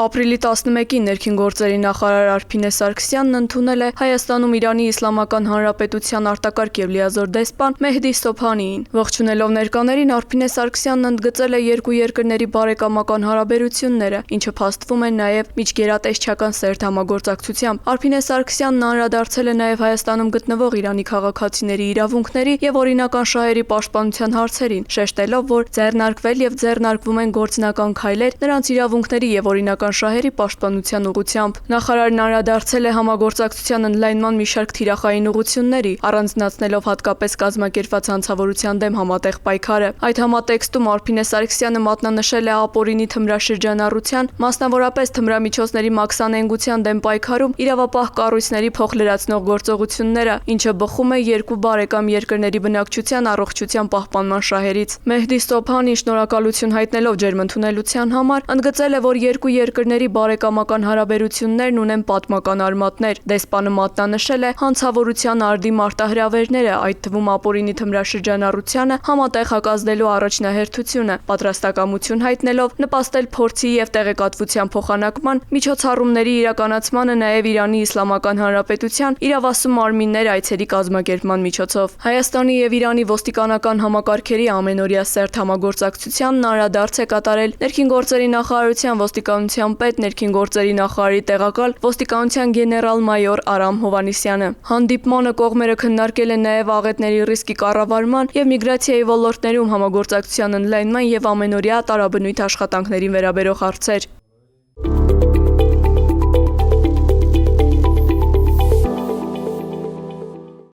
Ապրիլի 11-ին ներքին գործերի նախարար Արփինե Սարգսյանն ընդունել է Հայաստանում Իրանի Իսլամական Հանրապետության արտակարգ եւ լիազոր դեսպան Մեհդի Սոբհանիին։ Ողջունելով ներկաներին Արփինե Սարգսյանն ընդգծել է երկու երկրների բարեկամական հարաբերությունները, ինչը փաստվում է նաեւ միջգերատեսչական սերտ համագործակցությամբ։ Արփինե Սարգսյանն անդրադարձել է նաեւ Հայաստանում գտնվող Իրանի քաղաքացիների իրավունքների եւ օրինական շահերի պաշտպանության հարցերին, շեշտելով, որ ձեռնարկվել եւ ձեռնարկվում են գործնական քայլեր նրանց իրավունքների եւ օրինական շահերի պաշտպանության ուղղությամբ։ Նախարարն անդրադարձել է համագործակցության ընդլայնման մի շարք թիրախային ուղղությունների, առանձնացնելով հատկապես կազմակերպված հանցավորության դեմ համատեղ պայքարը։ Այդ համատեքստում Արփինե Սարգսյանը մատնանշել է ապօրինի թմրաշրջանառության, մասնավորապես թմրամիջոցների մաքսանենգության դեմ պայքարում իրավապահ կառույցների փոխլրացնող գործողությունները, ինչը բխում է երկու բարեկամ երկրների բնակչության առողջության պահպանման շահերից։ Մեհդի Սոբհանին շնորհակալություն հայտնելով ջերմընդունելության համար ընդգծել է, որ երկու երկրների բարեկամական հարաբերություններն ունեն պատմական արմատներ։ Դեսպանը մատնանշել է հանցավորության արդի մարտահրավերները, այդ թվում ապօրինի թմրաշրջանառությանը համատեղ հակազդելու առաջնահերթությունը, պատրաստակամություն հայտնելով նպաստել փորձի եւ տեղեկատվության փոխանակման, միջոցառումների իրականացմանը նաեւ Իրանի Իսլամական Հանրապետության իրավասու մարմիններ այցերի կազմակերպման միջոցով։ Հայաստանի եւ Իրանի ոստիկանական համակարգերի ամենօրյա սերտ համագործակցությանն անդրադարձ է կատարել ներքին գործերի նախարարության ոստիկանության պետ, ներքին գործերի նախարարի տեղակալ ոստիկանության գեներալ-մայոր Արամ Հովհաննիսյանը։ Հանդիպմանը կողմերը քննարկել են նաեւ աղետների ռիսկի կառավարման եւ միգրացիայի ոլորտներում համագործակցության ընդլայնման եւ ամենօրյա տարաբնույթ աշխատանքներին վերաբերող հարցեր։